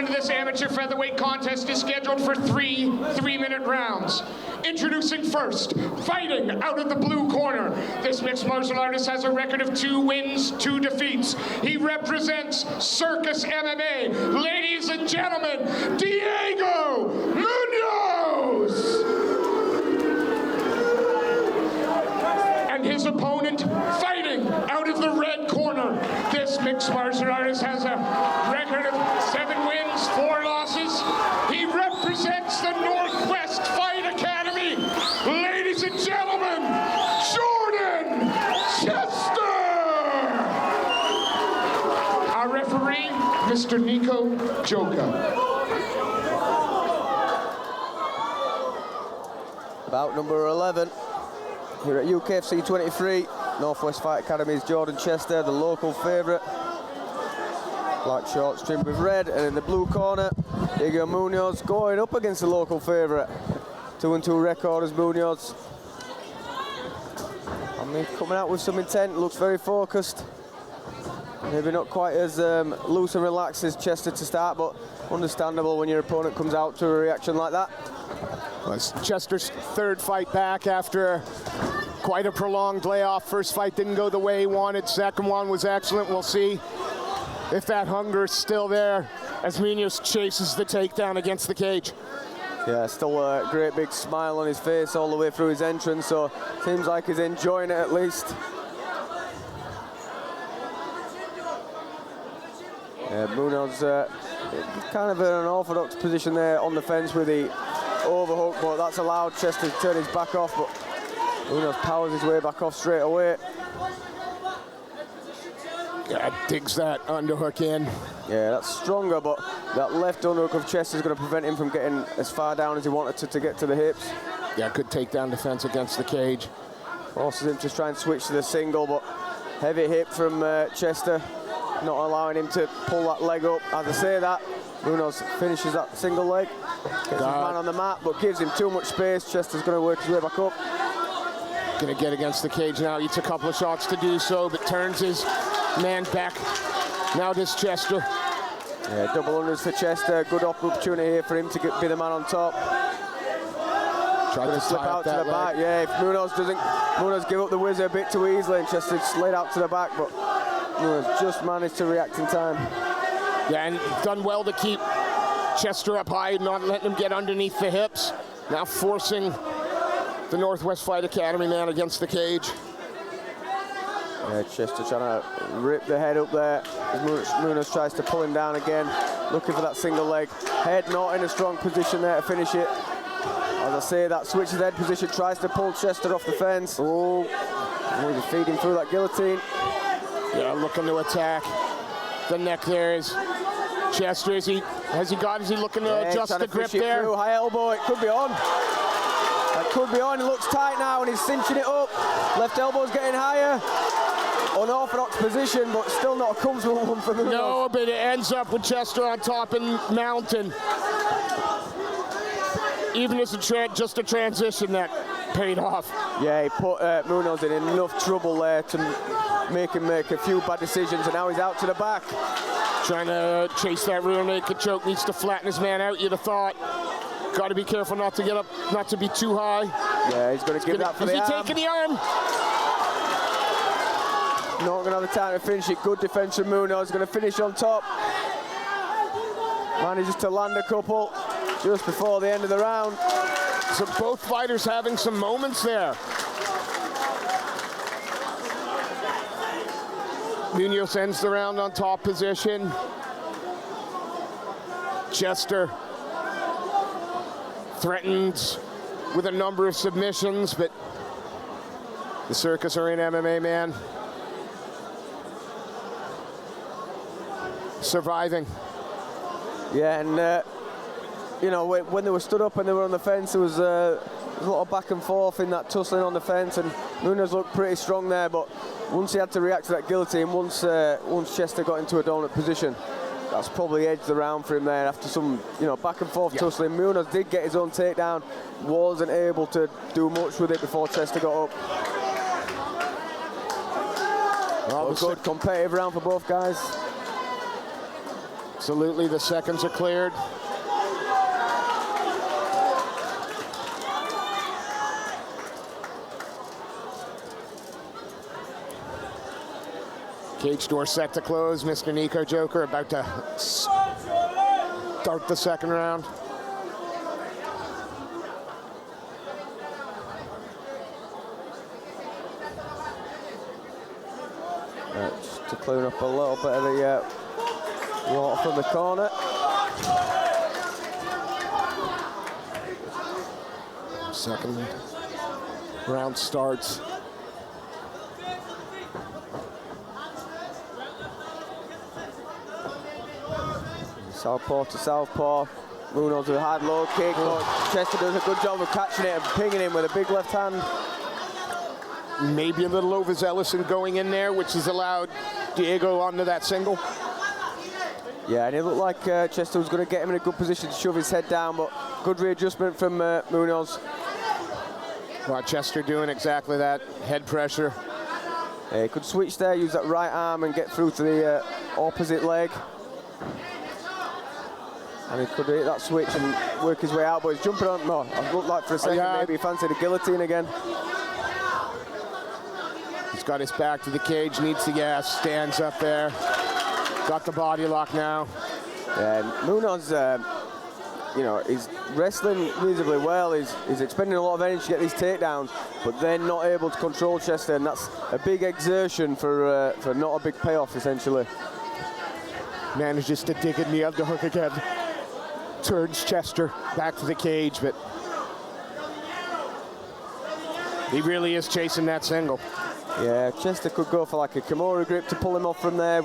into this amateur featherweight contest is scheduled for three 3-minute rounds. Introducing first, fighting out of the blue corner. This mixed martial artist has a record of 2 wins, 2 defeats. He represents Circus MMA. Ladies and gentlemen, Diego Muñoz! And his opponent, fighting out of the red corner. This mixed martial artist has a record of 7 wins, 4 losses. He represents the Northwest Fight Academy. Ladies and gentlemen, Jordan Chester! Our referee, Mr. Nico Joka. Bout number 11. Here at UKFC 23, Northwest Fight Academy's Jordan Chester, the local favourite. Black shorts trimmed with red, and in the blue corner, Diego Muñoz going up against the local favourite. 2-2 record as Muñoz. I mean, coming out with some intent, looks very focused. Maybe not quite as loose and relaxed as Chester to start, but understandable when your opponent comes out to a reaction like that. Well, it's Chester's 3rd fight back after quite a prolonged layoff. First fight didn't go the way he wanted. Second one was excellent. We'll see if that hunger is still there as Muñoz chases the takedown against the cage. Yeah, still a great big smile on his face all the way through his entrance, so seems like he's enjoying it at least. Yeah, Muñoz kind of in an orthodox position there on the fence with the overhook, but that's allowed Chester to turn his back off, but Muñoz powers his way back off straight away. Yeah, digs that underhook in. Yeah, that's stronger, but that left underhook of Chester is going to prevent him from getting as far down as he wanted to get to the hips. Yeah, good takedown defense against the cage. Forces him to try and switch to the single, but heavy hip from Chester, not allowing him to pull that leg up. As I say that, Muñoz finishes that single leg, gets his man on the mat, but gives him too much space. Chester's going to work his way back up. Going to get against the cage now. Eats a couple of shots to do so, but turns his man back. Now does Chester. Yeah, double unders for Chester. Good opportunity here for him to be the man on top. Tried to slip out to the back. Yeah, if Muñoz give up the whizzer a bit too easily, and Chester slid out to the back, but Muñoz just managed to react in time. Yeah, and done well to keep Chester up high, not letting him get underneath the hips. Now forcing the Northwest Fight Academy man against the cage. Yeah, Chester trying to rip the head up there as Muñoz tries to pull him down again, looking for that single leg. Head not in a strong position there to finish it. As I say, that switches head position, tries to pull Chester off the fence. Oh, he's feeding through that guillotine. Yeah, looking to attack. The neck there is Chester. Is he looking to adjust the grip there? Through. High elbow, it could be on. That could be on. It looks tight now, and he's cinching it up. Left elbow's getting higher. Unorthodox position, but still not a comfortable one for Muñoz. No, but it ends up with Chester on top and mountain. Even as just a transition that paid off. Yeah, he put Muñoz in enough trouble there to make him make a few bad decisions, and now he's out to the back. Trying to chase that rear naked choke, needs to flatten his man out, you'd have thought. Got to be careful not to get up, not to be too high. Yeah, he's going to give that for the arm. Is he taking the arm? Not going to have the time to finish it. Good defense from Muñoz. Going to finish on top. Manages to land a couple just before the end of the round. So both fighters having some moments there. Muñoz ends the round on top position. Chester threatens with a number of submissions, but the Circus Arena MMA man surviving. Yeah, and you know, when they were stood up and they were on the fence, there was a lot of back and forth in that tussling on the fence, and Muñoz looked pretty strong there, but once he had to react to that guillotine, once Chester got into a dominant position, that's probably edged the round for him there after some, you know, back and forth tussling. Muñoz did get his own takedown, wasn't able to do much with it before Chester got up. Well, a good competitive round for both guys. Absolutely, the seconds are cleared. Cage door set to close. Mr. Nico Joker about to start the second round. Just to clean up a little bit of the water from the corner. Second round starts. Southpaw to southpaw. Muñoz with a hard low kick. Chester does a good job of catching it and pinging him with a big left hand. Maybe a little overzealous in going in there, which has allowed Diego onto that single. Yeah, and it looked like Chester was going to get him in a good position to shove his head down, but good readjustment from Muñoz. Well, Chester doing exactly that, head pressure. Yeah, he could switch there, use that right arm and get through to the opposite leg. And he could hit that switch and work his way out, but he's jumping on. No, it looked like for a second maybe he fancied a guillotine again. He's got his back to the cage, needs the gas, stands up there. Got the body lock now. Yeah, Muñoz, you know, he's wrestling reasonably well. He's expending a lot of energy to get these takedowns, but then not able to control Chester, and that's a big exertion for not a big payoff, essentially. Manages to dig in the underhook again. Turns Chester back to the cage, but he really is chasing that single. Yeah, Chester could go for like a Kimura grip to pull him off from there,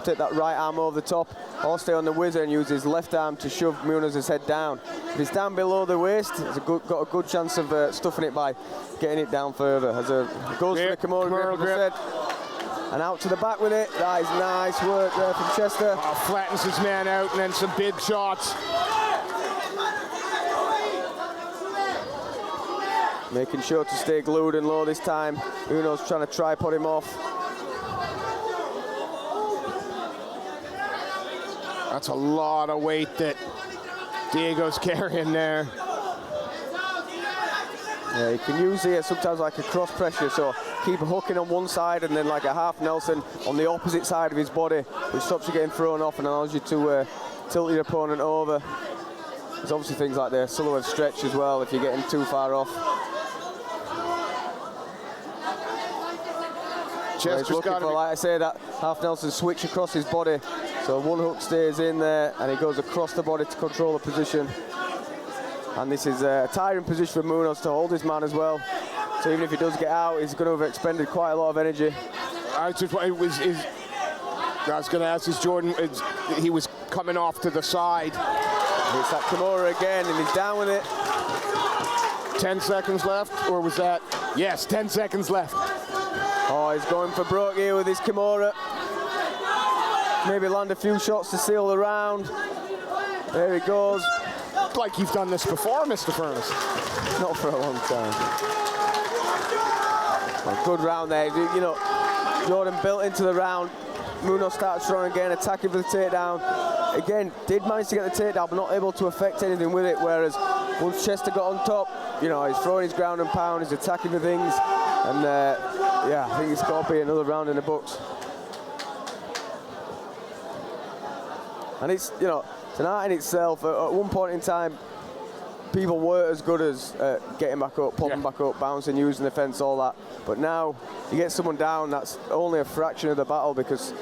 take that right arm over the top, or stay on the whizzer and use his left arm to shove Muñoz's head down. If it's down below the waist, he's got a good chance of stuffing it by getting it down further. As a goes for the Kimura grip, as I said. And out to the back with it. That is nice work there from Chester. Flattens his man out, and then some big shots. Making sure to stay glued and low this time. Muñoz trying to tripod him off. That's a lot of weight that Diego's carrying there. Yeah, you can use here sometimes like a cross pressure, so keep hooking on one side and then like a half Nelson on the opposite side of his body, which stops you getting thrown off and allows you to tilt your opponent over. There's obviously things like the silhouette stretch as well if you're getting too far off. He's looking for, like I say, that half Nelson switch across his body. So one hook stays in there and he goes across the body to control the position. And this is a tiring position for Muñoz to hold his man as well. So even if he does get out, he's going to have expended quite a lot of energy. I was going to ask, is Jordan, he was coming off to the side. It's that Kimura again and he's down with it. 10 seconds left, or was that? Yes, 10 seconds left. Oh, he's going for broke here with his Kimura. Maybe land a few shots to seal the round. There he goes. Looked like you've done this before, Mr. Furnace. Not for a long time. Well, good round there. You know, Jordan built into the round. Muñoz started strong again, attacking for the takedown. Again, did manage to get the takedown, but not able to affect anything with it. Whereas once Chester got on top, you know, he's throwing his ground and pound, he's attacking for things. And yeah, I think it's got to be another round in the books. And it's, you know, tonight in itself, at one point in time, people weren't as good as getting back up, popping back up, bouncing, using the fence, all that. But now, you get someone down, that's only a fraction of the battle because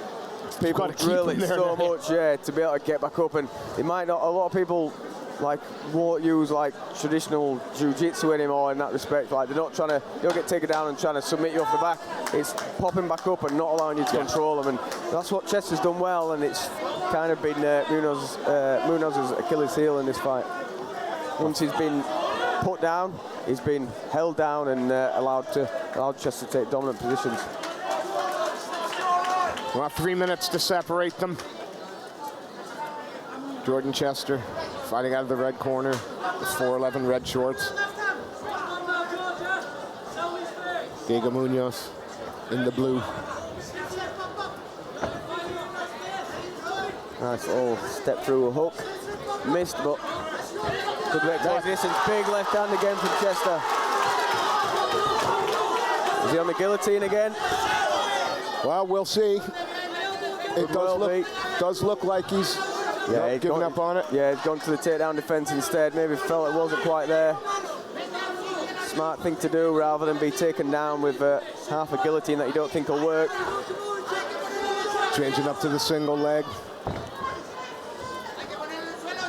people drill it so much, to be able to get back up. And it might not, a lot of people like won't use like traditional jiu-jitsu anymore in that respect. Like they're not trying to, you don't get taken down and trying to submit you off the back. It's popping back up and not allowing you to control them. And that's what Chester's done well, and it's kind of been Muñoz's Achilles heel in this fight. Once he's been put down, he's been held down and allowed Chester to take dominant positions. Well, 3 minutes to separate them. Jordan Chester fighting out of the red corner, the 4'11" red shorts. Diego Muñoz in the blue. Nice little step through a hook. Missed, but good weight distance. Big left hand again from Chester. Is he on the guillotine again? Well, we'll see. It does look like he's giving up on it. Yeah, he's gone to the takedown defense instead. Maybe felt it wasn't quite there. Smart thing to do rather than be taken down with half a guillotine that you don't think will work. Changing up to the single leg.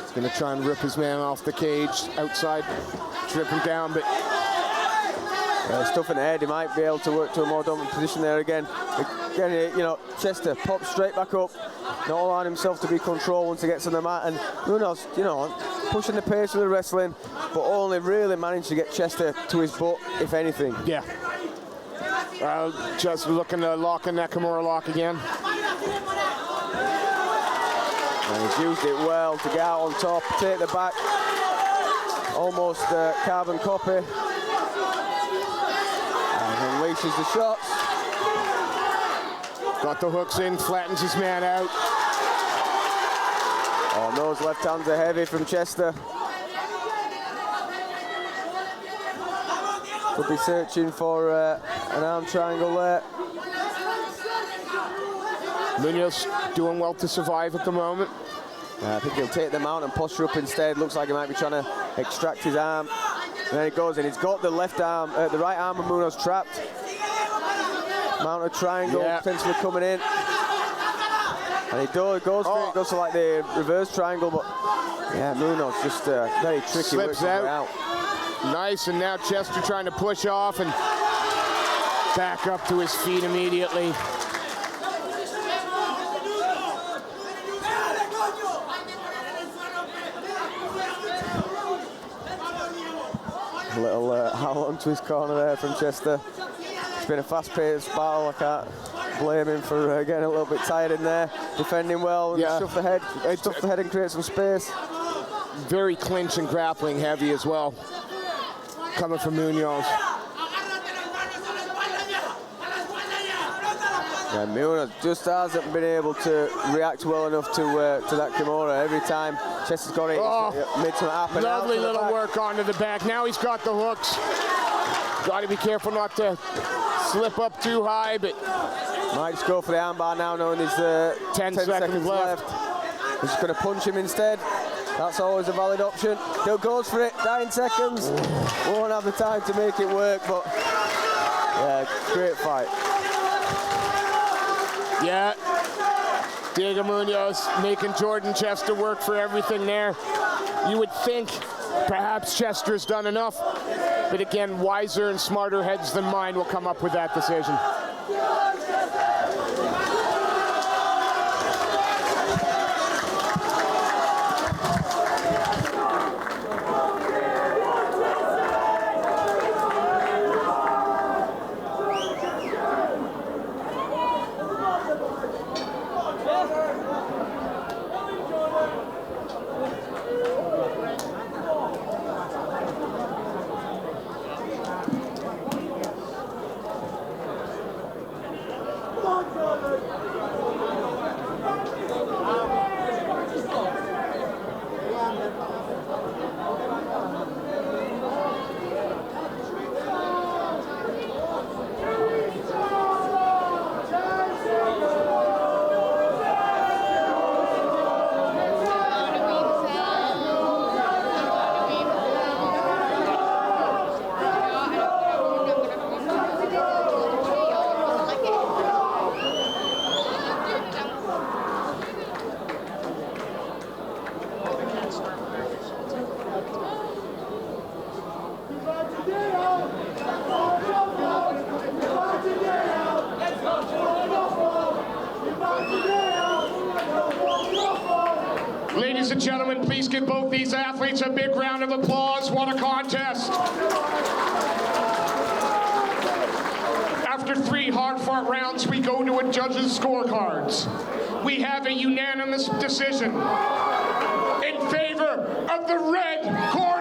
He's going to try and rip his man off the cage outside, trip him down, but stuff in the head, he might be able to work to a more dominant position there again. Again, you know, Chester pops straight back up, not allowing himself to be controlled once he gets on the mat, and Muñoz, you know, pushing the pace with the wrestling, but only really managed to get Chester to his butt, if anything. Yeah. Just looking to lock in that Kimura lock again. And he's used it well to get out on top, take the back, almost carbon copy. And unleashes the shots. Got the hooks in, flattens his man out. Oh, those left hands are heavy from Chester. Could be searching for an arm triangle there. Muñoz doing well to survive at the moment. I think he'll take the mount and posture up instead. Looks like he might be trying to extract his arm. And then he goes in. He's got the left arm, the right arm of Muñoz trapped. Mounted triangle potentially coming in. And he goes for it. Goes for like the reverse triangle, but yeah, Muñoz just very tricky. Slips out. Nice, and now Chester trying to push off and back up to his feet immediately. A little howl onto his corner there from Chester. It's been a fast-paced battle. I can't blame him for getting a little bit tired in there. Defending well, and stuff the head and create some space. Very clinch and grappling heavy as well, coming from Muñoz. Yeah, Muñoz just hasn't been able to react well enough to that Kimura. Every time Chester's got it, made something happen. Lovely little work onto the back. Now he's got the hooks. Got to be careful not to slip up too high, but might just go for the armbar now, knowing there's 10 seconds left. He's just going to punch him instead. That's always a valid option. Still goes for it. 9 seconds. Won't have the time to make it work, but yeah, great fight. Yeah, Diego Muñoz making Jordan Chester work for everything there. You would think perhaps Chester's done enough, but again, wiser and smarter heads than mine will come up with that decision. Ladies and gentlemen, please give both these athletes a big round of applause. What a contest. After 3 hard-fought rounds, we go to a judge's scorecards. We have a unanimous decision in favor of the red corner.